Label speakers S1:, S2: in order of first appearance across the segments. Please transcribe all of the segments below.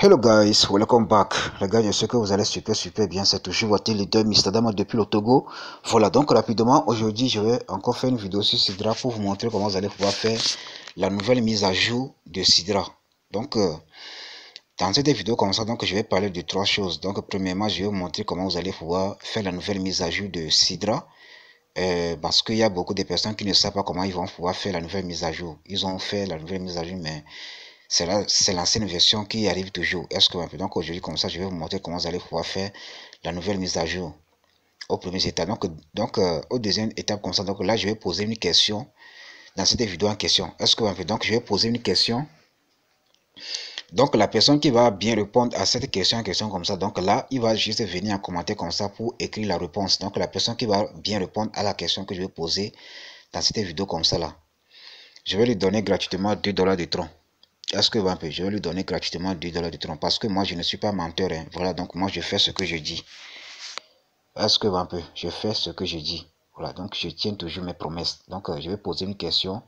S1: Hello guys, welcome back. Les gars, je sais que vous allez super bien. C'est toujours votre leader Mr. Dama depuis le Togo. Voilà, donc rapidement, aujourd'hui, je vais encore faire une vidéo sur Sidra pour vous montrer comment vous allez pouvoir faire la nouvelle mise à jour de Sidra. Donc, dans cette vidéo comme ça, donc je vais parler de trois choses. Donc, premièrement, je vais vous montrer comment vous allez pouvoir faire la nouvelle mise à jour de Sidra. Parce qu'il y a beaucoup de personnes qui ne savent pas comment ils vont pouvoir faire la nouvelle mise à jour. Ils ont fait la nouvelle mise à jour, mais c'est l'ancienne version qui arrive toujours. Est-ce que donc aujourd'hui comme ça, je vais vous montrer comment vous allez pouvoir faire la nouvelle mise à jour au premier état. Donc au deuxième étape comme ça, donc là je vais poser une question dans cette vidéo en question. Est-ce que donc je vais poser une question. Donc la personne qui va bien répondre à cette question comme ça, donc là il va juste venir en commentaire comme ça pour écrire la réponse. Donc la personne qui va bien répondre à la question que je vais poser dans cette vidéo comme ça là, je vais lui donner gratuitement $2 de tronc. Est-ce que je vais lui donner gratuitement $2 de tronc parce que moi je ne suis pas menteur. Hein. Voilà, donc moi je fais ce que je dis. Est-ce que je fais ce que je dis. Voilà, donc je tiens toujours mes promesses. Donc je vais poser une question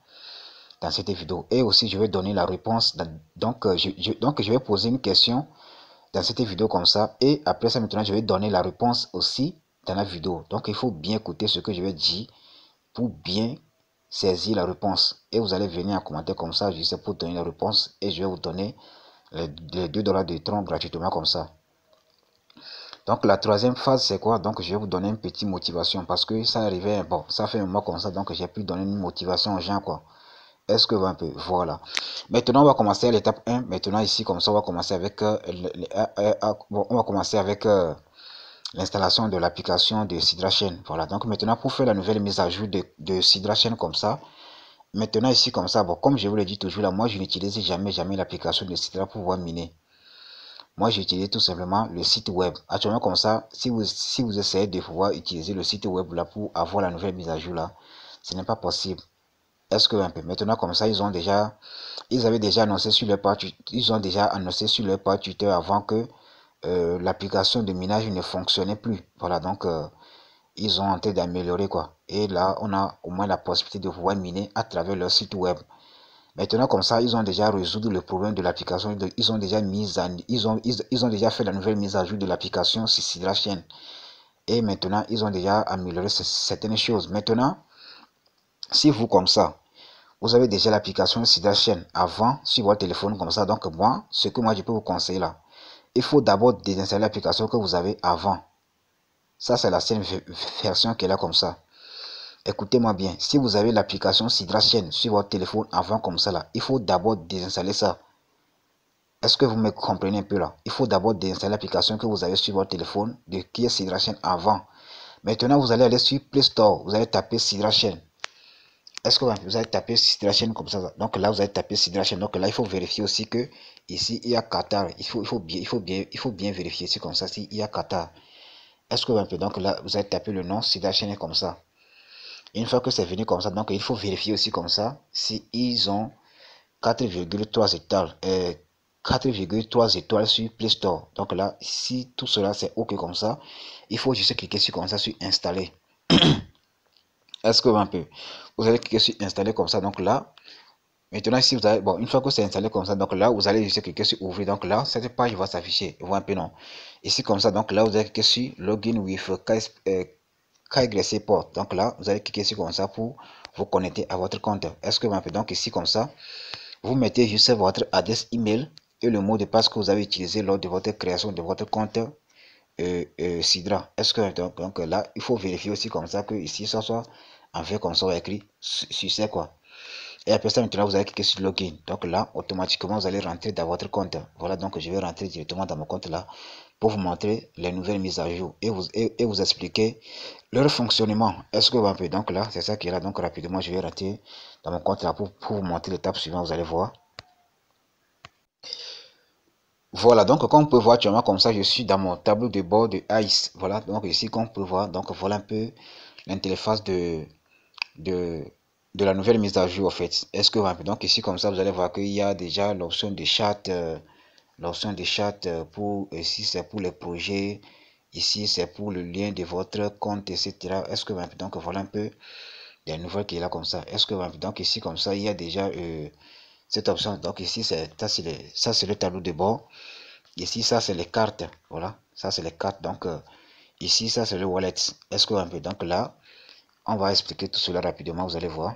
S1: dans cette vidéo et aussi je vais donner la réponse. Donc je vais poser une question dans cette vidéo comme ça et après ça maintenant je vais donner la réponse aussi dans la vidéo. Donc il faut bien écouter ce que je vais dire pour bien saisir la réponse et vous allez venir en commentaire comme ça juste pour donner la réponse et je vais vous donner les $2 de tronc gratuitement comme ça. Donc la troisième phase c'est quoi? Donc je vais vous donner une petite motivation parce que ça arrivait, bon ça fait un mois comme ça donc j'ai pu donner une motivation aux gens quoi. Est-ce que voilà. Maintenant on va commencer à l'étape 1. Maintenant ici comme ça on va commencer avec on va commencer avec l'installation de l'application de Sidra Chain. Voilà, donc maintenant pour faire la nouvelle mise à jour de Sidra Chain comme ça. Maintenant ici comme ça, bon comme je vous l'ai dit toujours là, moi je n'utilise jamais l'application de Sidra pour pouvoir miner. Moi j'utilise tout simplement le site web. Actuellement comme ça, si vous essayez de pouvoir utiliser le site web là pour avoir la nouvelle mise à jour là, ce n'est pas possible. Est-ce que maintenant comme ça ils avaient déjà annoncé sur leur page, Twitter avant que l'application de minage ne fonctionnait plus. Voilà, donc ils ont tenté d'améliorer quoi. Et là, on a au moins la possibilité de pouvoir miner à travers leur site web. Maintenant, comme ça, ils ont déjà résolu le problème de l'application. Ils ont déjà ils ont déjà fait la nouvelle mise à jour de l'application sur Sidra Chain. Et maintenant, ils ont déjà amélioré certaines choses. Maintenant, si vous comme ça, vous avez déjà l'application Sidra Chain avant sur votre téléphone comme ça. Donc moi, ce que moi je peux vous conseiller là, il faut d'abord désinstaller l'application que vous avez avant. Ça, c'est la seule version qui est là comme ça. Écoutez-moi bien, si vous avez l'application Sidra Chain sur votre téléphone avant comme ça là, il faut d'abord désinstaller ça. Est-ce que vous me comprenez un peu là? Il faut d'abord désinstaller l'application que vous avez sur votre téléphone qui est Sidra Chain avant. Maintenant, vous allez aller sur Play Store, vous allez taper Sidra Chain. Est-ce que vous allez taper Sidra Chain comme ça? Donc là, vous allez taper Sidra Chain. Donc là, il faut vérifier aussi que ici, il y a Qatar. Il faut bien vérifier ici comme ça, s'il y a Qatar. Est-ce que donc là, vous allez taper le nom Sidra Chain comme ça. Une fois que c'est venu comme ça, donc il faut vérifier aussi comme ça si ils ont 4,3 étoiles. 4,3 étoiles sur Play Store. Donc là, si tout cela c'est OK comme ça, il faut juste cliquer sur comme ça sur installer. Est-ce que vous allez cliquer sur installer comme ça. Donc là, maintenant si vous avez, bon, une fois que c'est installé comme ça, donc là, vous allez juste cliquer sur ouvrir. Donc là, cette page va s'afficher. Vous voyez un peu non? Ici comme ça, donc là, vous allez cliquer sur login with KYC port. Donc là, vous allez cliquer sur comme ça pour vous connecter à votre compte. Est-ce que donc ici comme ça, vous mettez juste votre adresse email et le mot de passe que vous avez utilisé lors de votre création de votre compte Sidra. Est-ce que donc là, il faut vérifier aussi comme ça que ici ça soit en fait comme ça écrit succès quoi. Et après ça maintenant vous allez cliquer sur login. Donc là automatiquement vous allez rentrer dans votre compte. Voilà, donc je vais rentrer directement dans mon compte là pour vous montrer les nouvelles mises à jour et vous expliquer leur fonctionnement. Est-ce que donc là c'est ça qui est là. Donc rapidement je vais rentrer dans mon compte là pour vous montrer l'étape suivante. Vous allez voir. Voilà, donc comme on peut voir actuellement comme ça, je suis dans mon tableau de bord de ICE. Voilà, donc ici comme on peut voir, donc voilà un peu l'interface de, de la nouvelle mise à jour en fait. Est-ce que donc ici comme ça, vous allez voir qu'il y a déjà l'option de chat, pour ici c'est pour les projets, ici c'est pour le lien de votre compte, etc. Est-ce que donc voilà un peu les nouvelles qui est là comme ça. Est-ce que donc ici comme ça, il y a déjà cette option. Donc ici c'est ça c'est le tableau de bord. Ici, ça, c'est les cartes. Voilà, ça, c'est les cartes. Donc, ici, ça, c'est le wallet. Est-ce que un peu? Donc là, on va expliquer tout cela rapidement, vous allez voir.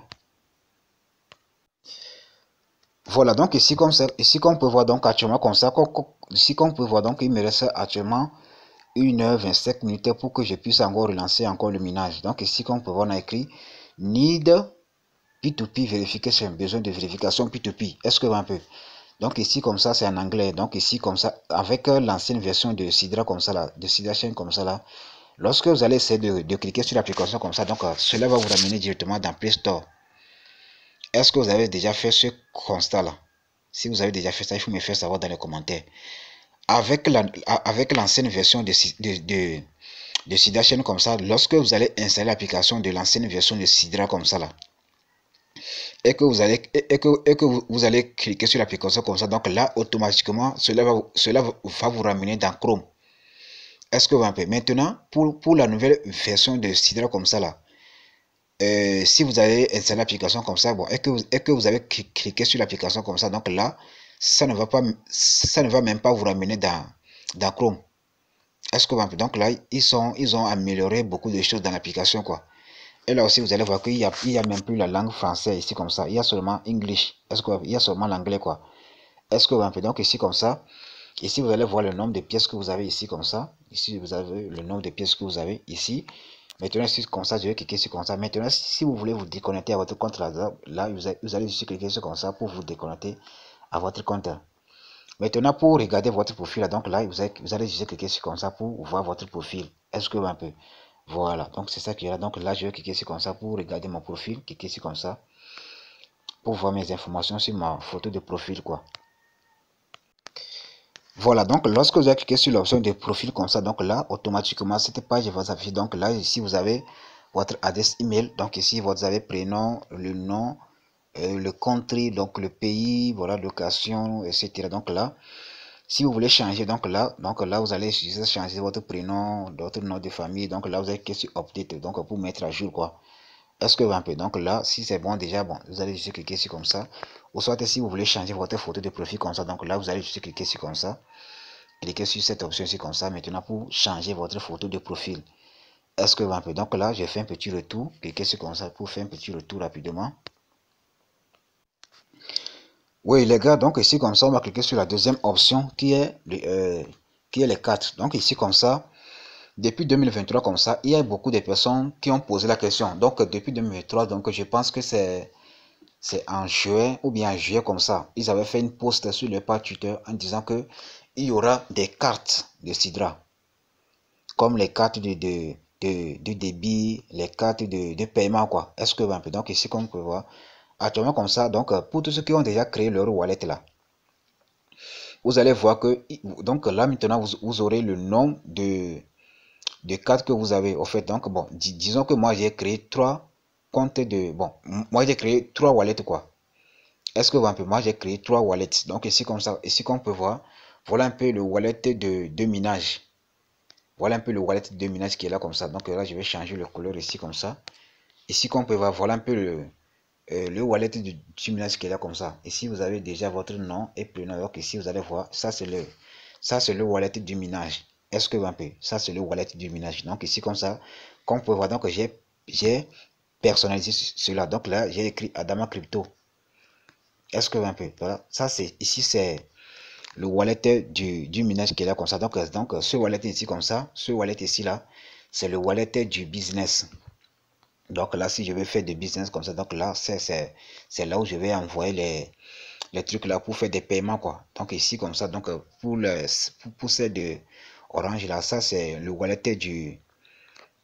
S1: Voilà, donc ici, comme ça, ici, qu'on peut voir donc actuellement comme ça, ici, qu'on peut voir donc, il me reste actuellement 1h25 minutes pour que je puisse encore relancer encore le minage. Donc ici, comme on peut voir, on a écrit need P2P verification, besoin de vérification P2P. Est-ce que un peu? Donc ici, comme ça, c'est en anglais. Donc ici, comme ça, avec l'ancienne version de Sidra comme ça, là, de Sidra Chain comme ça, là, lorsque vous allez essayer de cliquer sur l'application comme ça, donc cela va vous ramener directement dans Play Store. Est-ce que vous avez déjà fait ce constat-là? Si vous avez déjà fait ça, il faut me faire savoir dans les commentaires. Avec l'ancienne version de Sidra Chain comme ça, lorsque vous allez installer l'application de l'ancienne version de Sidra comme ça, là, et que vous allez cliquer sur l'application comme ça, donc là, automatiquement, cela va vous ramener dans Chrome. Est-ce que vous en maintenant, pour la nouvelle version de Sidra comme ça, là, si vous avez installé l'application comme ça, bon, et que vous avez cliqué sur l'application comme ça, donc là, ça ne va même pas vous ramener dans Chrome. Est-ce que vous en donc là, ils ont amélioré beaucoup de choses dans l'application, quoi. Et là aussi, vous allez voir qu'il y a même plus la langue française ici comme ça. Il y a seulement English. Est-ce qu'il y a seulement l'anglais, quoi. Est-ce que vous en donc ici comme ça. Ici, vous allez voir le nombre de pièces que vous avez ici comme ça. Ici, vous avez le nombre de pièces que vous avez ici. Maintenant, ici comme ça, je vais cliquer sur comme ça. Maintenant, si vous voulez vous déconnecter à votre compte là, vous allez juste cliquer sur comme ça pour vous déconnecter à votre compte. Maintenant, pour regarder votre profil, donc là, vous allez juste cliquer sur comme ça pour voir votre profil. Est-ce que un peu? Voilà, donc c'est ça qui est là. Donc là, je vais cliquer sur comme ça pour regarder mon profil. Cliquer sur comme ça pour voir mes informations sur ma photo de profil, quoi. Voilà, donc lorsque vous avez cliqué sur l'option de profil comme ça, donc là, automatiquement, cette page va s'afficher. Donc là, ici, vous avez votre adresse email. Donc ici, vous avez prénom, le nom, le country, donc le pays, voilà, location, etc. Donc là, si vous voulez changer, donc là, vous allez changer votre prénom, votre nom de famille. Donc là, vous allez cliquer sur update, donc pour mettre à jour, quoi. Est-ce que un peu? Donc là, si c'est bon déjà, bon, vous allez juste cliquer sur comme ça. Ou soit si vous voulez changer votre photo de profil comme ça, donc là, vous allez juste cliquer sur comme ça. Cliquez sur cette option ici comme ça maintenant pour changer votre photo de profil. Est-ce que un peu? Donc là, j'ai fait un petit retour. Cliquez sur comme ça pour faire un petit retour rapidement. Oui, les gars, donc ici comme ça, on va cliquer sur la deuxième option qui est les cartes. Donc ici comme ça, depuis 2023 comme ça, il y a beaucoup de personnes qui ont posé la question. Donc depuis 2023, donc je pense que c'est en juin ou bien en juillet comme ça. Ils avaient fait une post sur le page Twitter en disant que il y aura des cartes de Sidra, comme les cartes de débit, les cartes de paiement, quoi. Est-ce que un peu? Donc ici, comme on peut voir, actuellement comme ça, donc pour tous ceux qui ont déjà créé leur wallet là, vous allez voir que donc là maintenant vous aurez le nom de cartes que vous avez. Au fait, donc bon, disons que moi j'ai créé 3 comptes de bon, moi j'ai créé 3 wallets, quoi. Est-ce que un peu? Moi j'ai créé 3 wallets. Donc ici comme ça, ici qu'on peut voir, voilà un peu le wallet de minage. Voilà un peu le wallet de minage qui est là comme ça. Donc là, je vais changer le couleur ici comme ça. Ici, qu'on peut voir, voilà un peu le wallet du minage qui est là comme ça. Ici, vous avez déjà votre nom et prénom. Donc ici, vous allez voir, ça c'est le wallet du minage. Est-ce que un peu? Ça c'est le wallet du minage. Donc ici comme ça, qu'on peut voir, donc j'ai personnalisé cela. Donc là, j'ai écrit Adama Crypto. Est-ce que un peu? Voilà, ça c'est ici c'est le wallet du minage qui est là comme ça. Donc ce wallet ici comme ça, ce wallet ici là, c'est le wallet du business. Donc là, si je vais faire des business comme ça, donc là, c'est là où je vais envoyer les trucs là pour faire des paiements, quoi. Donc ici comme ça, donc pour celle de Orange là, ça c'est le wallet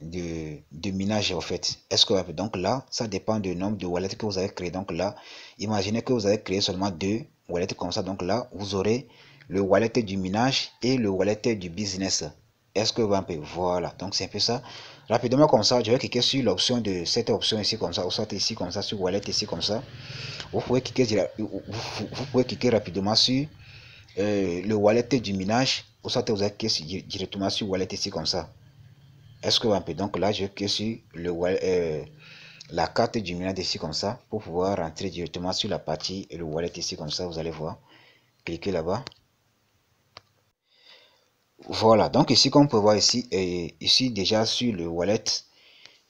S1: de minage en fait. Est-ce que donc là, ça dépend du nombre de wallets que vous avez créé. Donc là, imaginez que vous avez créé seulement 2 wallets comme ça. Donc là, vous aurez le wallet du minage et le wallet du business. Est-ce que voilà, donc c'est un peu ça. Rapidement comme ça, je vais cliquer sur l'option de cette option ici comme ça, ou soit ici comme ça, sur wallet ici comme ça. Vous pouvez cliquer rapidement sur le wallet du minage, ou soit vous allez cliquer directement sur wallet ici comme ça. Est-ce que un peu? Donc là, je clique sur la carte du minage ici comme ça pour pouvoir rentrer directement sur la partie et le wallet ici comme ça. Vous allez voir. Cliquez là-bas. Voilà, donc ici, comme on peut voir ici, ici déjà sur le wallet,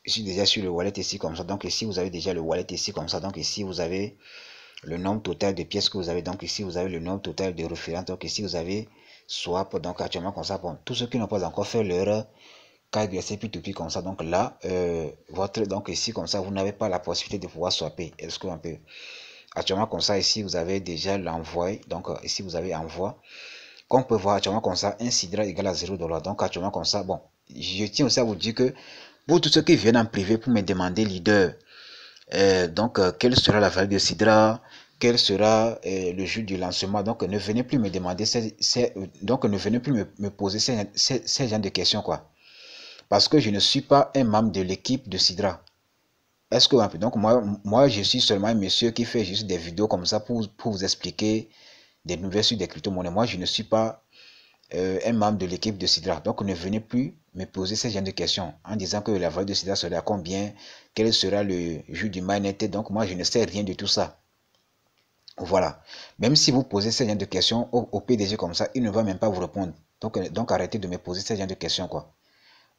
S1: ici comme ça. Donc ici, vous avez déjà le wallet ici comme ça. Donc ici, vous avez le nombre total de pièces que vous avez. Donc ici, vous avez le nombre total de références. Donc ici, vous avez swap. Donc actuellement comme ça, bon, tous ceux qui n'ont pas encore fait leur KYC P2P comme ça. Donc là, donc ici comme ça, vous n'avez pas la possibilité de pouvoir swapper. Est-ce qu'on peut actuellement comme ça, ici, vous avez déjà l'envoi. Donc ici, vous avez envoi. Comme on peut voir actuellement comme ça, un Sidra égale à 0$. Donc actuellement comme ça, bon, je tiens aussi à vous dire que pour tous ceux qui viennent en privé pour me demander leader, quelle sera la valeur de Sidra, quel sera le jour du lancement, donc ne venez plus me demander, donc ne venez plus me poser ces genres de questions quoi. Parce que je ne suis pas un membre de l'équipe de Sidra. Est-ce que donc moi je suis seulement un monsieur qui fait juste des vidéos comme ça pour vous expliquer des nouvelles sur des crypto-monnaies. Moi je ne suis pas un membre de l'équipe de Sidra. Donc ne venez plus me poser ce genre de questions en disant que la valeur de Sidra sera combien, quel sera le jour du mainnet. Donc moi je ne sais rien de tout ça. Voilà. Même si vous posez ce genre de questions au PDG comme ça, il ne va même pas vous répondre. Donc arrêtez de me poser ce genre de questions quoi.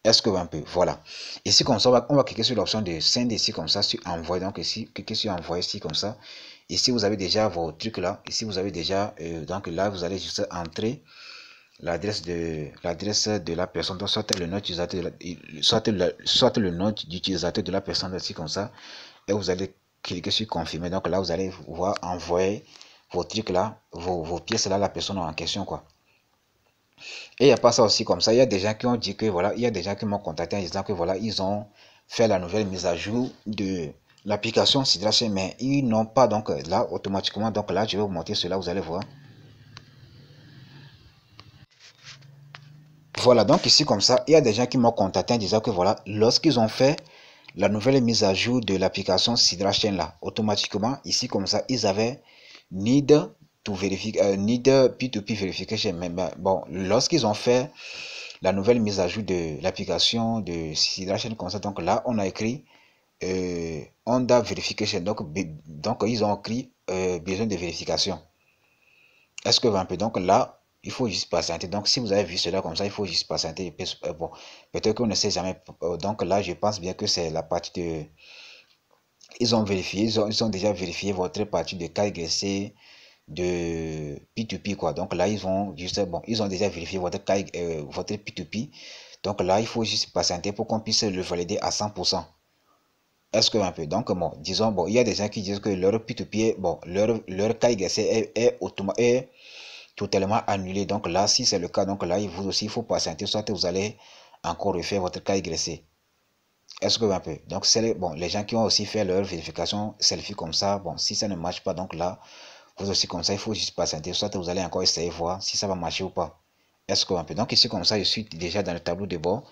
S1: Est-ce que un peu, voilà. Ici comme ça, on va cliquer sur l'option de send ici comme ça, sur envoyer. Donc ici, cliquez sur envoyer ici comme ça. Ici vous avez déjà vos trucs là. Ici vous avez déjà, donc là vous allez juste entrer l'adresse de la personne, donc soit le nom d'utilisateur, soit le nom d'utilisateur de la personne ici comme ça, et vous allez cliquer sur confirmer. Donc là vous allez voir envoyer vos trucs là, vos pièces là à la personne en question quoi. Et il n'y a pas ça aussi comme ça, il y a des gens qui ont dit que voilà, il y a des gens qui m'ont contacté en disant que voilà, ils ont fait la nouvelle mise à jour de l'application Sidra Chain, mais ils n'ont pas, donc là automatiquement, donc là je vais vous montrer cela, vous allez voir. Voilà, donc ici comme ça, il y a des gens qui m'ont contacté en disant que voilà, lorsqu'ils ont fait la nouvelle mise à jour de l'application Sidra Chain là, automatiquement, ici comme ça, ils avaient need to verify, need P2P verification. Mais bon, lorsqu'ils ont fait la nouvelle mise à jour de l'application de Sidra Chain comme ça, donc là, on a écrit Honda Verification. Donc ils ont écrit besoin de vérification. Est-ce que un peu, donc là, il faut juste patienter. Donc, si vous avez vu cela comme ça, il faut juste patienter. Bon, peut-être qu'on ne sait jamais. Donc là, je pense bien que c'est la partie de... Ils ont vérifié, ils ont déjà vérifié votre partie de KYC, de P2P, quoi. Donc là, ils vont juste... Bon, ils ont déjà vérifié votre P2P. Donc là, il faut juste patienter pour qu'on puisse le valider à 100%. Est-ce que un peu, donc bon, disons, bon, il y a des gens qui disent que leur P2P, bon, leur KYC est totalement annulé. Donc là, si c'est le cas, donc là, vous aussi, il faut patienter, soit vous allez encore refaire votre KYC. Est-ce que un peu? Donc, c'est bon, les gens qui ont aussi fait leur vérification selfie comme ça, bon, si ça ne marche pas, donc là, vous aussi comme ça, il faut juste patienter, soit vous allez encore essayer voir si ça va marcher ou pas. Est-ce que un peu? Donc ici comme ça, je suis déjà dans le tableau de bord.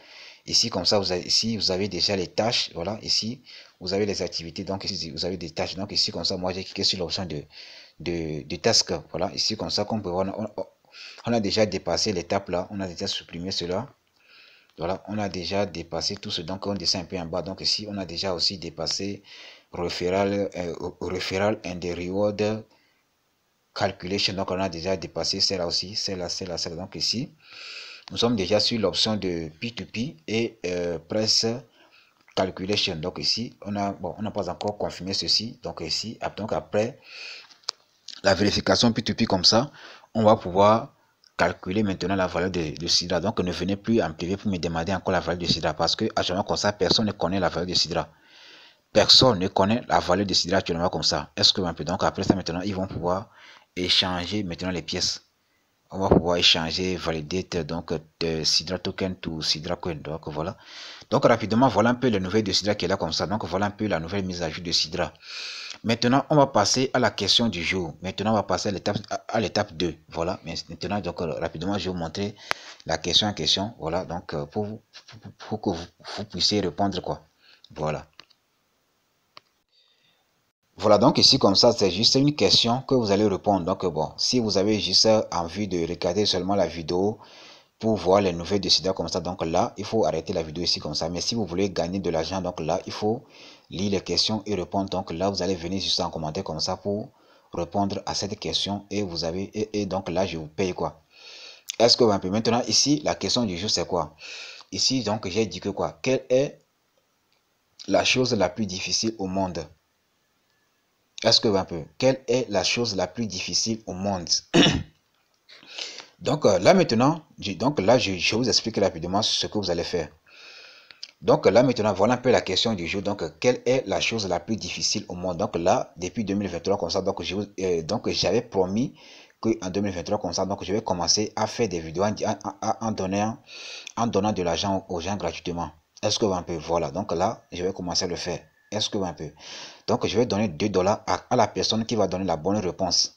S1: Ici comme ça, ici vous avez déjà les tâches. Voilà, ici vous avez les activités. Donc ici vous avez des tâches. Donc ici comme ça, moi j'ai cliqué sur l'option de task. Voilà, ici comme ça, comme on peut voir, on a déjà dépassé l'étape là. On a déjà supprimé cela. Voilà, on a déjà dépassé tout ce. Donc on descend un peu en bas. Donc ici on a déjà aussi dépassé referral and the reward calculation. Donc on a déjà dépassé celle-là aussi, celle-là. Donc ici nous sommes déjà sur l'option de P2P et press calculation. Donc ici on n'a pas encore confirmé ceci. Donc ici donc après la vérification P2P comme ça, on va pouvoir calculer maintenant la valeur de Sidra. Donc ne venez plus en privé pour me demander encore la valeur de Sidra, parce que actuellement comme ça personne ne connaît la valeur de Sidra. Personne ne connaît la valeur de Sidra actuellement comme ça. Est-ce que un peu, donc après ça maintenant ils vont pouvoir échanger maintenant les pièces. On va pouvoir échanger, valider donc de Sidra token to Sidra coin. Donc voilà. Donc rapidement, voilà un peu les nouvelles de Sidra qui est là comme ça. Donc voilà un peu la nouvelle mise à jour de Sidra. Maintenant, on va passer à la question du jour. Maintenant, on va passer à l'étape 2. Voilà. Mais maintenant, donc rapidement, je vais vous montrer la question en question. Voilà. Donc pour que vous puissiez répondre quoi. Voilà. Voilà, donc ici comme ça, c'est juste une question que vous allez répondre. Donc bon, si vous avez juste envie de regarder seulement la vidéo pour voir les nouvelles de Sidra comme ça, donc là, il faut arrêter la vidéo ici comme ça. Mais si vous voulez gagner de l'argent, donc là, il faut lire les questions et répondre. Donc là, vous allez venir juste en commentaire comme ça pour répondre à cette question et vous avez, et donc là, je vous paye quoi. Est-ce que un peu maintenant ici la question du jour c'est quoi? Ici donc j'ai dit que quoi? Quelle est la chose la plus difficile au monde? Est-ce que un peu quelle est la chose la plus difficile au monde? Donc là maintenant, je vous explique rapidement ce que vous allez faire. Donc là maintenant, voilà un peu la question du jour. Donc quelle est la chose la plus difficile au monde? Donc là, depuis 2023 comme ça, donc j'avais promis qu'en 2023 comme ça, donc je vais commencer à faire des vidéos en donnant de l'argent aux gens gratuitement. Est-ce que un peu voilà. Donc là, je vais commencer à le faire. Est-ce que un peu. Donc je vais donner 2 dollars à la personne qui va donner la bonne réponse.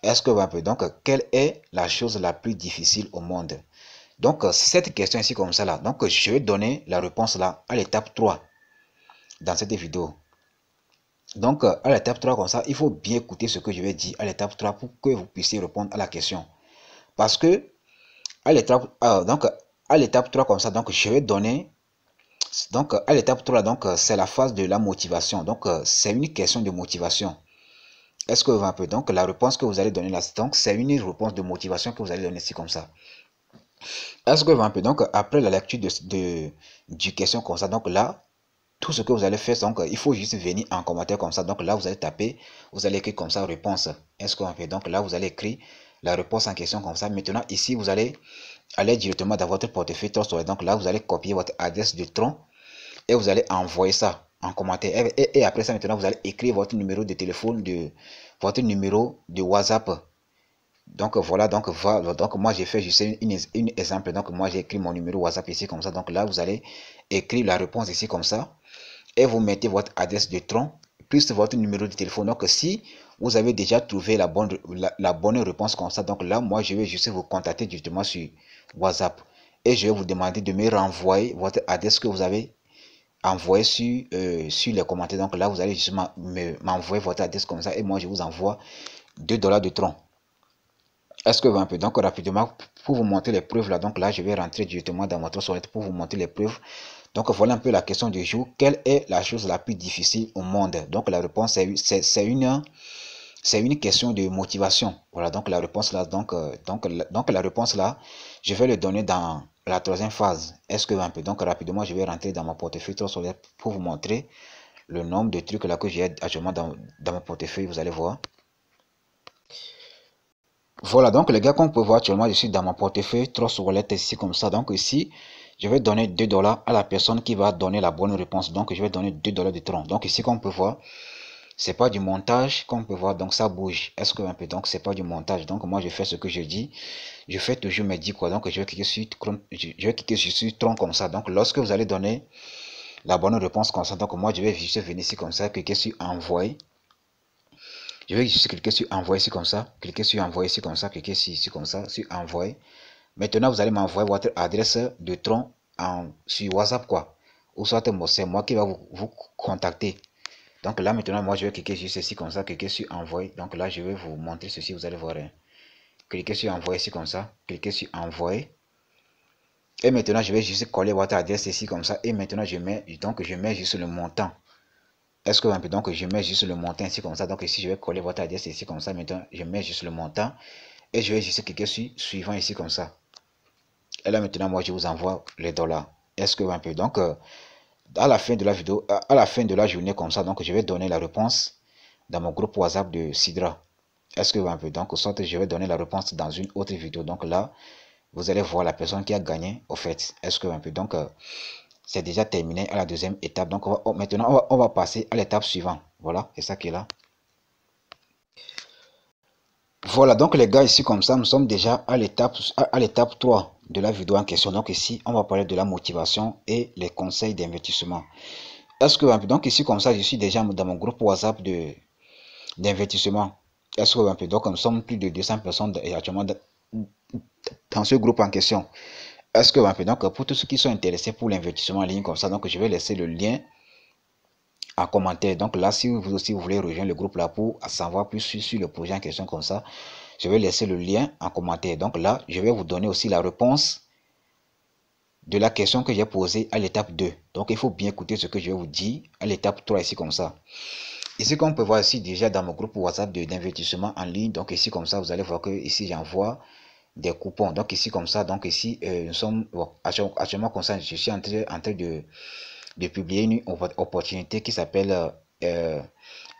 S1: Est-ce que un peu. Donc quelle est la chose la plus difficile au monde? Donc, cette question ici comme ça là, donc je vais donner la réponse là à l'étape 3 dans cette vidéo. Donc, à l'étape 3 comme ça, il faut bien écouter ce que je vais dire à l'étape 3 pour que vous puissiez répondre à la question. Parce que, à l'étape 3 comme ça, donc je vais donner, donc à l'étape 3, donc c'est la phase de la motivation. Donc, c'est une question de motivation. Est-ce que vous un peu, donc la réponse que vous allez donner là, donc c'est une réponse de motivation que vous allez donner ici comme ça. Est-ce que vous un peu, donc après la lecture du question comme ça, donc là, tout ce que vous allez faire, donc il faut juste venir en commentaire comme ça. Donc là, vous allez taper, vous allez écrire comme ça réponse. Est-ce qu'on fait? Donc là, vous allez écrire la réponse en question comme ça. Maintenant, ici, vous allez aller directement dans votre portefeuille Trustwallet. Donc là, vous allez copier votre adresse de Tron et vous allez envoyer ça en commentaire. Et après ça, maintenant, vous allez écrire votre numéro de téléphone, votre numéro de WhatsApp. Donc voilà, donc moi j'ai fait juste une exemple. Donc moi j'ai écrit mon numéro WhatsApp ici comme ça. Donc là, vous allez écrire la réponse ici comme ça. Et vous mettez votre adresse de Tron plus votre numéro de téléphone. Donc si vous avez déjà trouvé la bonne réponse comme ça, donc là moi je vais juste vous contacter directement sur WhatsApp et je vais vous demander de me renvoyer votre adresse que vous avez envoyé sur les commentaires. Donc là vous allez justement m'envoyer votre adresse comme ça et moi je vous envoie 2 dollars de Tron. Est-ce que vous un peu, donc rapidement pour vous montrer les preuves là, donc là je vais rentrer directement dans votre Trustwallet pour vous montrer les preuves. Donc voilà un peu la question du jour. Quelle est la chose la plus difficile au monde? Donc la réponse c'est une question de motivation. Voilà donc la réponse là. Donc la réponse là, je vais le donner dans la troisième phase. Est-ce que un peu, donc rapidement je vais rentrer dans mon portefeuille Trustwallet pour vous montrer le nombre de trucs là que j'ai actuellement dans mon portefeuille. Vous allez voir. Voilà donc les gars, comme vous pouvez voir actuellement, je suis dans mon portefeuille Trustwallet ici comme ça. Donc ici, je vais donner 2 dollars à la personne qui va donner la bonne réponse. Donc je vais donner 2 dollars de Tron. Donc ici, comme on peut voir, c'est pas du montage, comme on peut voir, donc ça bouge. Est-ce que un peu, donc c'est pas du montage. Donc moi je fais ce que je dis. Je fais toujours mes 10 quoi. Donc je vais cliquer sur Tron comme ça. Donc lorsque vous allez donner la bonne réponse comme ça, donc moi je vais juste venir ici comme ça, cliquer sur envoyer. Je vais juste cliquer sur envoyer ici comme ça, cliquer sur envoyer ici comme ça, cliquer ici comme ça, sur envoyer. Maintenant, vous allez m'envoyer votre adresse de Tron sur WhatsApp quoi. Ou soit c'est moi qui va vous contacter. Donc là maintenant, moi je vais cliquer juste ici comme ça, cliquer sur envoyer. Donc là, je vais vous montrer ceci, vous allez voir. Cliquez sur envoyer ici comme ça, cliquez sur envoyer. Et maintenant, je vais juste coller votre adresse ici comme ça. Et maintenant, je mets juste le montant. Est-ce que donc je mets juste le montant ici comme ça. Donc ici je vais coller votre adresse ici comme ça. Maintenant je mets juste le montant et je vais juste cliquer sur suivant ici comme ça. Et là maintenant moi je vous envoie les dollars. Est-ce que un peu donc à la fin de la vidéo, à la fin de la journée comme ça, donc je vais donner la réponse dans mon groupe WhatsApp de Sidra. Est-ce que un peu donc soit je vais donner la réponse dans une autre vidéo. Donc là vous allez voir la personne qui a gagné au fait. Est-ce que un peu donc c'est déjà terminé à la deuxième étape. Donc maintenant, on va passer à l'étape suivante. Voilà, c'est ça qui est là. Voilà, donc les gars, ici comme ça, nous sommes déjà à l'étape 3 de la vidéo en question. Donc ici, on va parler de la motivation et les conseils d'investissement. Est-ce que, donc ici comme ça, je suis déjà dans mon groupe WhatsApp d'investissement. Est-ce que, donc nous sommes plus de 200 personnes actuellement dans ce groupe en question. Est-ce que, donc pour tous ceux qui sont intéressés pour l'investissement en ligne comme ça, donc je vais laisser le lien en commentaire. Donc là, si vous aussi vous voulez rejoindre le groupe là pour savoir plus sur le projet en question comme ça, je vais laisser le lien en commentaire. Donc là, je vais vous donner aussi la réponse de la question que j'ai posée à l'étape 2. Donc il faut bien écouter ce que je vais vous dire à l'étape 3 ici comme ça. Ici, comme on peut voir ici déjà dans mon groupe WhatsApp d'investissement en ligne. Donc ici comme ça, vous allez voir que ici j'envoie des coupons. Donc ici comme ça, donc ici nous sommes bon, actuellement comme ça, je suis en train de publier une opportunité qui s'appelle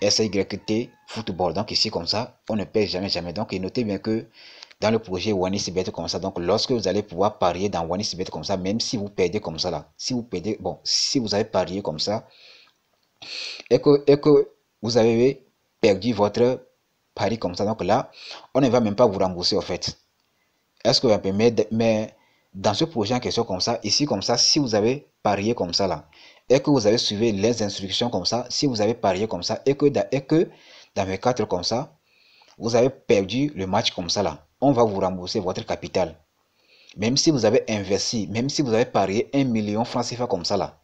S1: SYT Football. Donc ici comme ça, on ne perd jamais. Donc et notez bien que dans le projet OneXBet comme ça, donc lorsque vous allez pouvoir parier dans OneXBet comme ça, même si vous perdez comme ça là, si vous perdez, bon, si vous avez parié comme ça et que vous avez perdu votre pari comme ça, donc là, on ne va même pas vous rembourser en fait. Est-ce que mais dans ce projet en question comme ça, ici comme ça, si vous avez parié comme ça là, et que vous avez suivi les instructions comme ça, si vous avez parié comme ça, et que dans mes quatre comme ça, vous avez perdu le match comme ça là, on va vous rembourser votre capital. Même si vous avez investi, même si vous avez parié 1 million francs CFA comme ça là,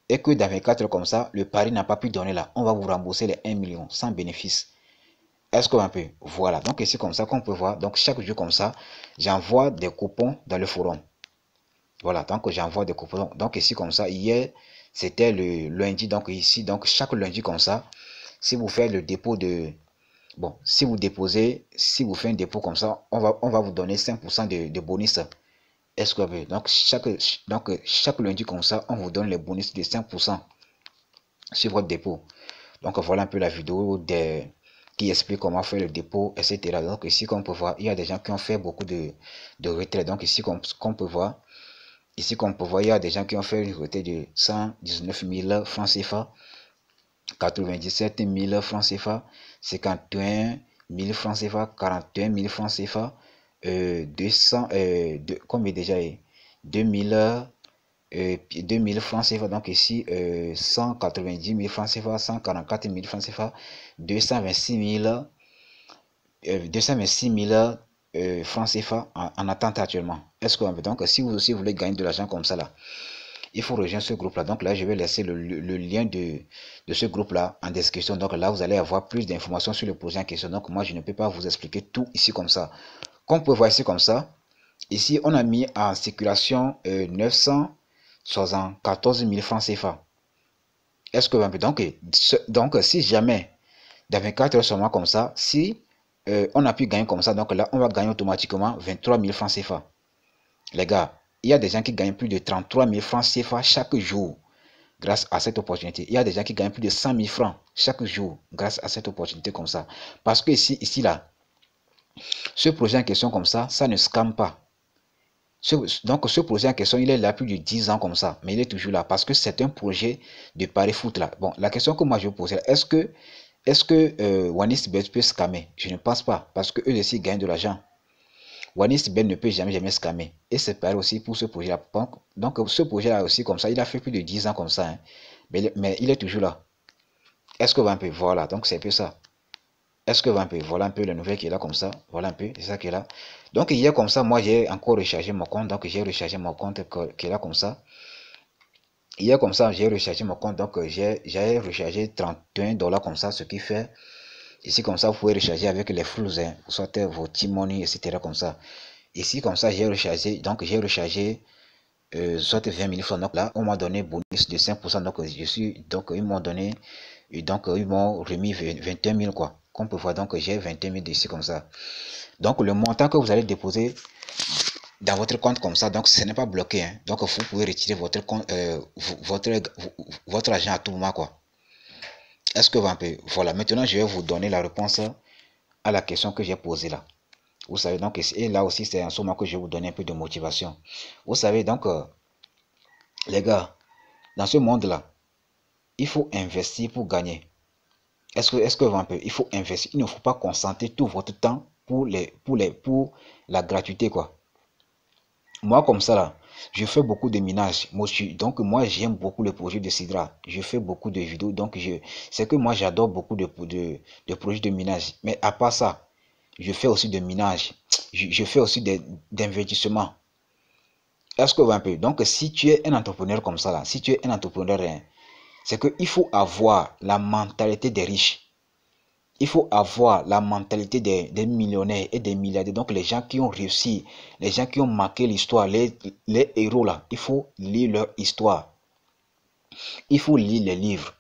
S1: et que dans mes quatre comme ça, le pari n'a pas pu donner là, on va vous rembourser les 1 million sans bénéfice. Est-ce qu'on peut? Voilà, donc ici comme ça qu'on peut voir, donc chaque jour comme ça, j'envoie des coupons dans le forum. Voilà, donc j'envoie des coupons. Donc ici comme ça, hier c'était le lundi, donc ici, donc chaque lundi comme ça, si vous faites le dépôt de, bon, si vous déposez, si vous faites un dépôt comme ça, on va vous donner 5% de bonus. Est-ce que vous avez? Donc chaque lundi comme ça, on vous donne les bonus de 5% sur votre dépôt. Donc voilà un peu la vidéo qui explique comment faire le dépôt, etc. Donc ici, comme on peut voir, il y a des gens qui ont fait beaucoup de retraits. Donc ici, comme on peut voir, il y a des gens qui ont fait une retraite de 119 000 francs CFA, 97 000 francs CFA, 51 000 francs CFA, 41 000 francs CFA, 200, combien déjà 2000 2000 francs CFA, donc ici 190 000 francs CFA, 144 000 francs CFA, 226 000 francs CFA en attente actuellement. Est-ce que donc si vous aussi voulez gagner de l'argent comme ça là, il faut rejoindre ce groupe là. Donc là je vais laisser le lien de ce groupe là en description. Donc là vous allez avoir plus d'informations sur le projet en question. Donc moi je ne peux pas vous expliquer tout ici comme ça. Comme on peut voir ici comme ça, ici on a mis en circulation 974 000 francs CFA. Est-ce que donc si jamais dans 24 heures seulement comme ça, si on a pu gagner comme ça, donc là on va gagner automatiquement 23 000 francs CFA. Les gars, il y a des gens qui gagnent plus de 33 000 francs CFA chaque jour grâce à cette opportunité. Il y a des gens qui gagnent plus de 100 000 francs chaque jour grâce à cette opportunité comme ça. Parce que ici là, ce projet en question comme ça ne scam pas. Donc ce projet en question, il est là plus de 10 ans comme ça, mais il est toujours là parce que c'est un projet de pari foot là. Bon, la question que moi je vous pose, est-ce que OneXBet peut scammer? Je ne pense pas parce que eux aussi gagnent de l'argent. OneXBet ne peut jamais scammer. Et c'est pareil aussi pour ce projet là. Donc ce projet là aussi comme ça, il a fait plus de 10 ans comme ça, hein. Mais il est toujours là. Est-ce que va un peu? Voilà, donc c'est un peu ça. Est-ce que va un peu? Voilà un peu la nouvelle qui est là comme ça. Voilà un peu, c'est ça qui est là. Donc hier comme ça, moi j'ai encore rechargé mon compte. Donc j'ai rechargé mon compte qui est là comme ça. Hier comme ça, j'ai rechargé mon compte. Donc j'ai rechargé 31 $ comme ça, ce qui fait ici comme ça, vous pouvez recharger avec les flux, hein, soit vos T-Money, etc. comme ça. Ici comme ça, j'ai rechargé. Donc j'ai rechargé soit 20 000 francs. Donc là, on m'a donné bonus de 5%. Donc ils m'ont donné, et donc ils m'ont remis 21 000 quoi. Comme on peut voir, donc j'ai 21 000 ici comme ça. Donc le montant que vous allez déposer dans votre compte comme ça, donc ce n'est pas bloqué, hein. Donc vous pouvez retirer votre compte, votre argent à tout moment quoi. Est-ce que vous pouvez? Voilà, maintenant je vais vous donner la réponse à la question que j'ai posée là. Vous savez donc, et là aussi c'est en ce moment que je vais vous donner un peu de motivation. Vous savez donc, les gars, dans ce monde là, il faut investir pour gagner. Est-ce que vous pouvez? Il faut investir. Il ne faut pas concentrer tout votre temps pour la gratuité quoi. Moi, comme ça, là, je fais beaucoup de minage. Donc, moi, j'aime beaucoup le projet de Sidra. Je fais beaucoup de vidéos. Donc, c'est que moi, j'adore beaucoup de projets de minage. Mais à part ça, je fais aussi de minage. Je fais aussi d'investissement. Est-ce que vous un peu? Donc, si tu es un entrepreneur comme ça, là, si tu es un entrepreneur, hein, c'est qu'il faut avoir la mentalité des riches. Il faut avoir la mentalité des millionnaires et des milliardaires. Donc les gens qui ont réussi, les gens qui ont marqué l'histoire, les héros là, il faut lire leur histoire. Il faut lire les livres.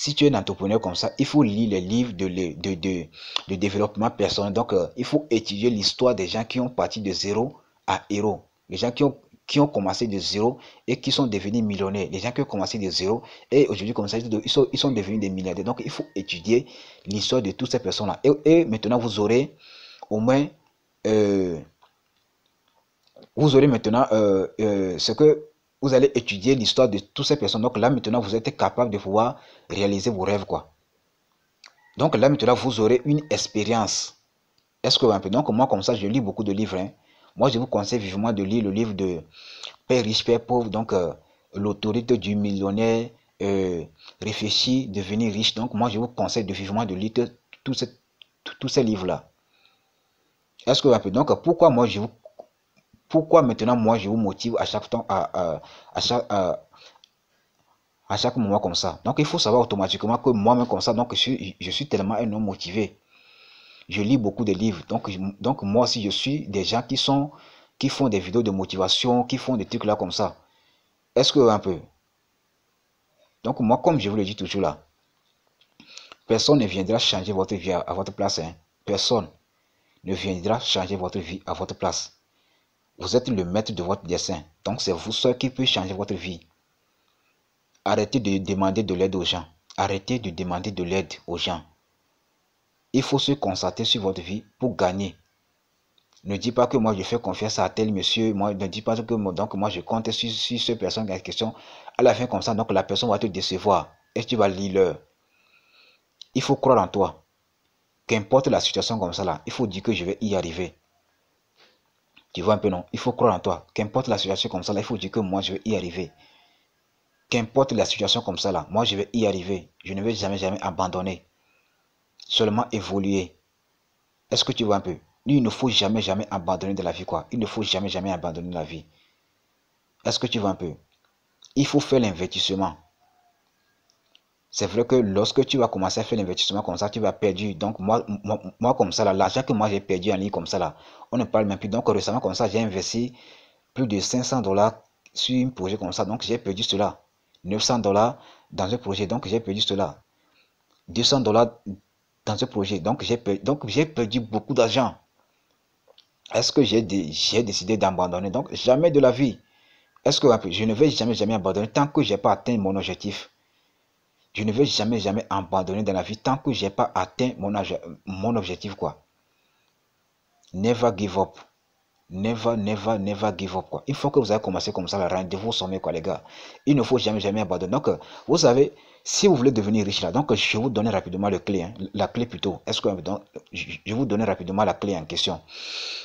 S1: si tu es un entrepreneur comme ça, il faut lire les livres de développement personnel. Donc, il faut étudier l'histoire des gens qui ont parti de zéro à héros. Les gens qui ont commencé de zéro et qui sont devenus millionnaires. Les gens qui ont commencé de zéro et aujourd'hui, comme ça, ils sont devenus des milliardaires. Donc, il faut étudier l'histoire de toutes ces personnes-là. Et maintenant, euh, vous aurez maintenant ce que vous allez étudier l'histoire de toutes ces personnes. Donc là, maintenant, vous êtes capable de pouvoir réaliser vos rêves, quoi. Donc là, maintenant, vous aurez une expérience. Est-ce que un peu? Donc moi, comme ça, je lis beaucoup de livres. Hein. Moi, je vous conseille vivement de lire le livre de Père riche, Père pauvre. Donc, l'autorité du millionnaire, réfléchir, devenir riche. Donc, moi, je vous conseille de vivement de lire tous ces livres-là. Est-ce que un peu? Donc, pourquoi maintenant moi je vous motive à chaque temps à chaque moment comme ça. Donc il faut savoir automatiquement que moi-même comme ça, donc je suis tellement un homme motivé. Je lis beaucoup de livres. Donc moi aussi je suis des gens qui font des vidéos de motivation, qui font des trucs là comme ça. Est-ce que un peu? Donc moi, comme je vous le dis toujours là, personne ne viendra changer votre vie à votre place. Hein. Personne ne viendra changer votre vie à votre place. Vous êtes le maître de votre destin. Donc c'est vous seul qui peut changer votre vie. Arrêtez de demander de l'aide aux gens. Arrêtez de demander de l'aide aux gens. Il faut se concentrer sur votre vie pour gagner. Ne dis pas que moi je fais confiance à tel monsieur. Moi, ne dis pas que donc moi je compte sur cette personne qui a une question. À la fin comme ça, donc la personne va te décevoir. Et tu vas lire. Il faut croire en toi. Qu'importe la situation comme ça là, il faut dire que je vais y arriver. Tu vois un peu non? Il faut croire en toi. Qu'importe la situation comme ça là, il faut dire que moi je vais y arriver. Qu'importe la situation comme ça là, moi je vais y arriver. Je ne vais jamais abandonner. Seulement évoluer. Est-ce que tu vois un peu? Il ne faut jamais abandonner de la vie quoi. Il ne faut jamais abandonner de la vie. Est-ce que tu vois un peu? Il faut faire l'investissement. C'est vrai que lorsque tu vas commencer à faire l'investissement comme ça, tu vas perdre. Donc moi comme ça là, l'argent que moi j'ai perdu en ligne comme ça là, on ne parle même plus. Donc récemment comme ça, j'ai investi plus de 500 dollars sur un projet comme ça. Donc j'ai perdu cela. 900 dollars dans un projet. Donc j'ai perdu cela. 200 dollars dans un projet. Donc j'ai perdu beaucoup d'argent. Est-ce que j'ai décidé d'abandonner? Donc jamais de la vie. Est-ce que je ne vais jamais abandonner tant que j'ai pas atteint mon objectif. Je ne vais jamais abandonner dans la vie tant que j'ai pas atteint mon objectif quoi. Never give up. Never give up quoi. Il faut que vous ayez commencé comme ça, le rendez-vous au sommet quoi les gars. Il ne faut jamais abandonner. Donc vous savez, si vous voulez devenir riche là, donc je vais vous donner rapidement le clé, hein, la clé plutôt. Est-ce que donc, je vais vous donner rapidement la clé en question.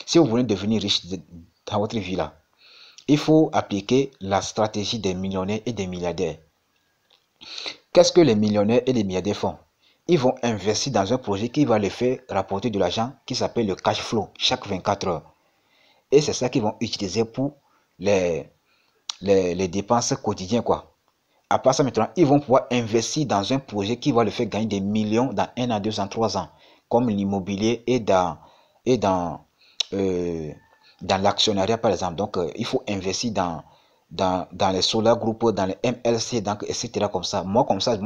S1: Si vous voulez devenir riche dans votre vie là, il faut appliquer la stratégie des millionnaires et des milliardaires. Qu'est-ce que les millionnaires et les milliardaires font? Ils vont investir dans un projet qui va les faire rapporter de l'argent qui s'appelle le cash flow chaque 24 heures. Et c'est ça qu'ils vont utiliser pour les dépenses quotidiennes quoi. À part ça maintenant, ils vont pouvoir investir dans un projet qui va le faire gagner des millions dans 1 an, 2 ans, 3 ans. Comme l'immobilier et dans l'actionnariat par exemple. Donc il faut investir dans les Solar Group, dans les MLC, donc, etc. comme ça. Moi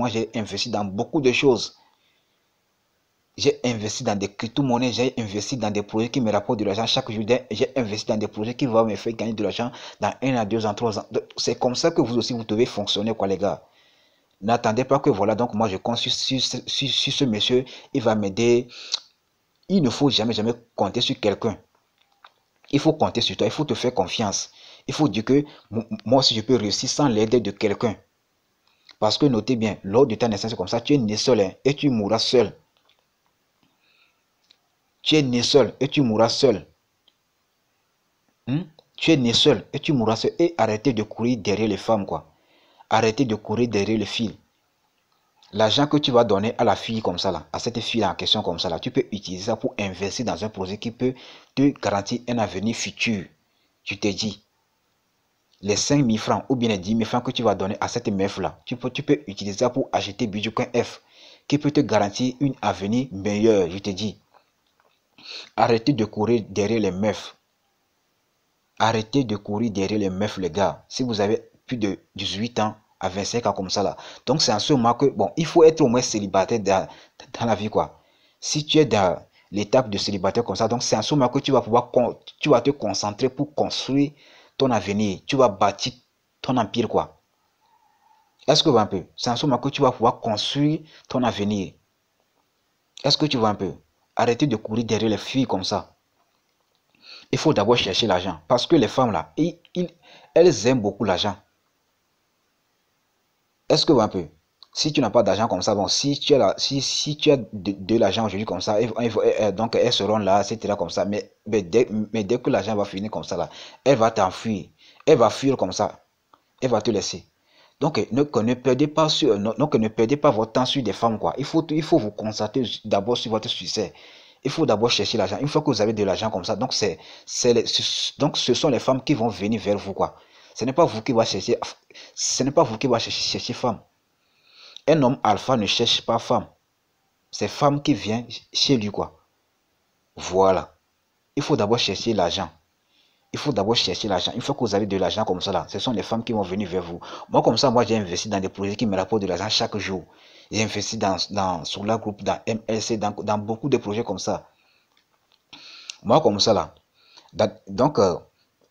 S1: j'ai investi dans beaucoup de choses. J'ai investi dans des crypto-monnaies, j'ai investi dans des projets qui me rapportent de l'argent chaque jour. J'ai investi dans des projets qui vont me faire gagner de l'argent dans 1 à 2 ans, 3 ans. C'est comme ça que vous aussi, vous devez fonctionner, quoi, les gars. N'attendez pas que, voilà, donc moi, je compte sur ce monsieur, il va m'aider. Il ne faut jamais compter sur quelqu'un. Il faut compter sur toi, il faut te faire confiance. Il faut dire que moi aussi, je peux réussir sans l'aide de quelqu'un. Parce que notez bien, lors de ta naissance, comme ça, tu es né seul hein, et tu mourras seul. Tu es né seul et tu mourras seul. Tu es né seul et tu mourras seul. Et arrêtez de courir derrière les femmes, quoi. Arrêtez de courir derrière les filles. L'argent que tu vas donner à la fille comme ça, là, à cette fille en question comme ça, là, tu peux utiliser ça pour investir dans un projet qui peut te garantir un avenir futur. Tu te dis, les 5 000 francs ou bien les 10 000 francs que tu vas donner à cette meuf-là, tu peux utiliser ça pour acheter Bitcoin F, qui peut te garantir un avenir meilleur, je te dis. Arrêtez de courir derrière les meufs. Arrêtez de courir derrière les meufs, les gars. Si vous avez plus de 18 ans, à 25 ans comme ça là. Donc c'est en ce moment que, bon, il faut être au moins célibataire dans la vie quoi. Si tu es dans l'étape de célibataire comme ça, donc c'est en ce moment que tu vas pouvoir, tu vas te concentrer pour construire ton avenir. Tu vas bâtir ton empire quoi. Est-ce que tu vois un peu? C'est en ce moment que tu vas pouvoir construire ton avenir. Est-ce que tu vois un peu? Arrêtez de courir derrière les filles comme ça. Il faut d'abord chercher l'argent. Parce que les femmes là, elles aiment beaucoup l'argent. Est-ce que vous voyez un peu? Si tu n'as pas d'argent comme ça, bon, si tu as, si tu as de l'argent aujourd'hui comme ça, donc elles seront là, etc. comme ça. Mais dès que l'argent va finir comme ça, là, elle va t'enfuir. Elle va fuir comme ça. Elle va te laisser. Donc, ne perdez pas ne perdez pas votre temps sur des femmes, quoi. Il faut vous concentrer d'abord sur votre succès. Il faut d'abord chercher l'argent. Une fois que vous avez de l'argent comme ça, donc donc ce sont les femmes qui vont venir vers vous, quoi. Ce n'est pas vous qui va chercher, ce n'est pas vous qui va chercher femme. Un homme alpha ne cherche pas femme. C'est femme qui vient chez lui, quoi. Voilà. Il faut d'abord chercher l'argent. Il faut d'abord chercher l'argent. Une fois que vous avez de l'argent comme ça, là, ce sont les femmes qui vont venir vers vous. Moi, comme ça, moi, j'ai investi dans des projets qui me rapportent de l'argent chaque jour. J'ai investi sur la groupe, dans MLC, dans beaucoup de projets comme ça. Moi, comme ça, là. Donc,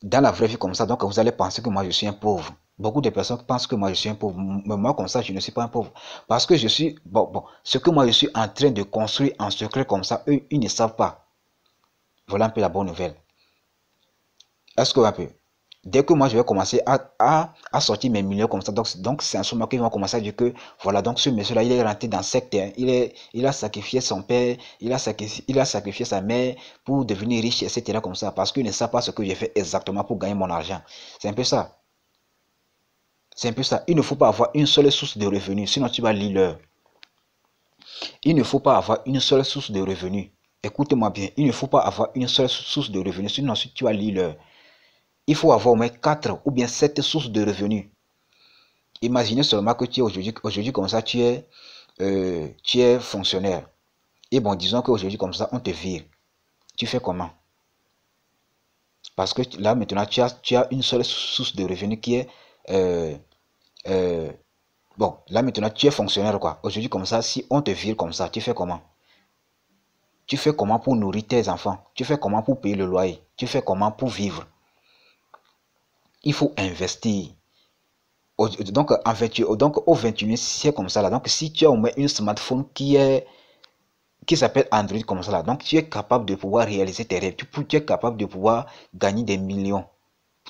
S1: dans la vraie vie comme ça, donc vous allez penser que moi, je suis un pauvre. Beaucoup de personnes pensent que moi, je suis un pauvre. Mais moi, comme ça, je ne suis pas un pauvre. Parce que je suis... Bon, ce que moi, je suis en train de construire en secret comme ça, eux, ils ne savent pas. Voilà un peu la bonne nouvelle. Est-ce que un peu? Dès que moi je vais commencer à sortir mes millions comme ça, donc c'est en ce moment qu'ils vont commencer à dire que voilà, donc ce monsieur-là, il est rentré dans le secteur, il a sacrifié son père, il a sacrifié sa mère pour devenir riche, etc. comme ça, parce qu'il ne sait pas ce que j'ai fait exactement pour gagner mon argent. C'est un peu ça. C'est un peu ça. Il ne faut pas avoir une seule source de revenus, sinon tu vas lire l'heure. Il ne faut pas avoir une seule source de revenus. Écoute-moi bien, il ne faut pas avoir une seule source de revenus, sinon tu vas lire l'heure. Il faut avoir au moins 4 ou bien 7 sources de revenus. Imaginez seulement que tu es aujourd'hui comme ça, tu es fonctionnaire. Et bon, disons qu'aujourd'hui comme ça, on te vire. Tu fais comment? Parce que là maintenant, tu as une seule source de revenus qui est... euh, euh, bon, là maintenant, tu es fonctionnaire quoi. Aujourd'hui comme ça, si on te vire comme ça, tu fais comment? Tu fais comment pour nourrir tes enfants? Tu fais comment pour payer le loyer? Tu fais comment pour vivre? Il faut investir. Donc, donc au 21e siècle comme ça, là, donc si tu as au moins un smartphone qui s'appelle Android comme ça, là, donc tu es capable de pouvoir réaliser tes rêves, tu es capable de pouvoir gagner des millions,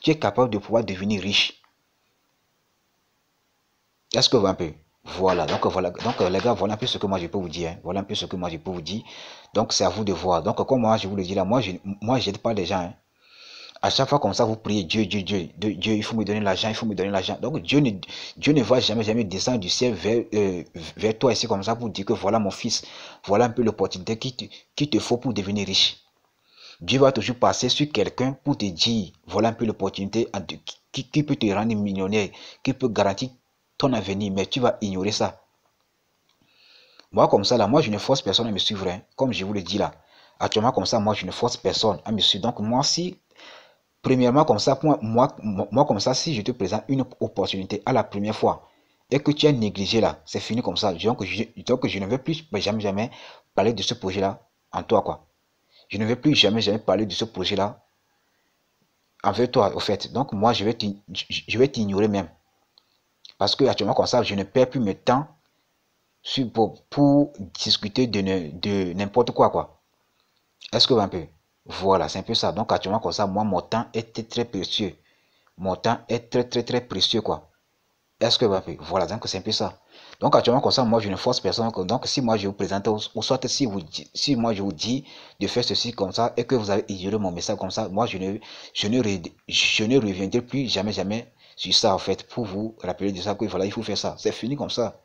S1: tu es capable de pouvoir devenir riche. Est-ce que vous un peu? Voilà, donc les gars, voilà un peu ce que moi je peux vous dire, hein. Voilà un peu ce que moi je peux vous dire. Donc c'est à vous de voir. Donc comme moi je vous le dis là, moi j'aide pas les gens, hein. À chaque fois comme ça, vous priez Dieu, Dieu, Dieu, Dieu, il faut me donner l'argent, il faut me donner l'argent. Donc Dieu ne va jamais descendre du ciel vers toi ici comme ça pour dire que voilà mon fils, voilà un peu l'opportunité qu'il te faut pour devenir riche. Dieu va toujours passer sur quelqu'un pour te dire voilà un peu l'opportunité qui peut te rendre millionnaire, qui peut garantir ton avenir, mais tu vas ignorer ça. Moi comme ça là, moi je ne force personne à me suivre, hein, comme je vous le dis là. Actuellement comme ça, moi je ne force personne à me suivre. Donc moi si premièrement, comme ça, moi, comme ça, si je te présente une opportunité à la première fois et que tu as négligé là, c'est fini comme ça. Donc, je ne vais plus jamais parler de ce projet-là en toi, quoi. Je ne vais plus jamais parler de ce projet-là envers toi, au fait. Donc, moi, je vais t'ignorer même. Parce que actuellement, comme ça, je ne perds plus mes temps pour discuter de n'importe quoi, quoi. Est-ce que un peu? Voilà, c'est un peu ça. Donc, actuellement, comme ça, moi, mon temps est très précieux. Mon temps est très précieux, quoi. Est-ce que voilà, donc c'est un peu ça. Donc actuellement comme ça, moi je ne force personne. Donc si moi je vous présente, ou soit si moi je vous dis de faire ceci comme ça et que vous avez ignoré mon message comme ça, moi je ne reviendrai plus jamais sur ça en fait pour vous rappeler de ça que voilà il faut faire ça. C'est fini comme ça.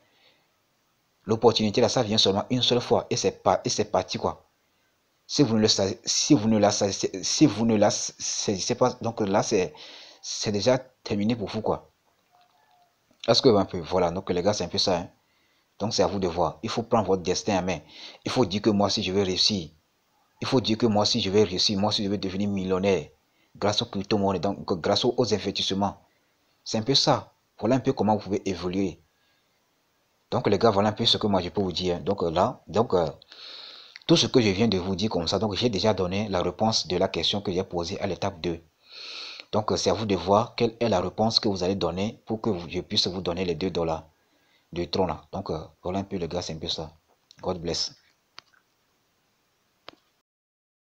S1: L'opportunité là, ça vient seulement une seule fois et c'est parti quoi. Si vous ne le saisissez pas, donc là c'est déjà terminé pour vous quoi. Est-ce que un peu, voilà, donc les gars, c'est un peu ça, hein. Donc c'est à vous de voir. Il faut prendre votre destin en main. Il faut dire que moi si je vais réussir. Il faut dire que moi si je vais réussir, moi si je vais devenir millionnaire grâce aux crypto-monnaies, donc grâce aux investissements. C'est un peu ça. Voilà un peu comment vous pouvez évoluer. Donc les gars, voilà un peu ce que moi je peux vous dire. Donc tout ce que je viens de vous dire comme ça, donc j'ai déjà donné la réponse de la question que j'ai posée à l'étape 2. Donc c'est à vous de voir quelle est la réponse que vous allez donner pour que je puisse vous donner les $2 de tron là. Donc voilà un peu les gars, c'est un peu ça. God bless.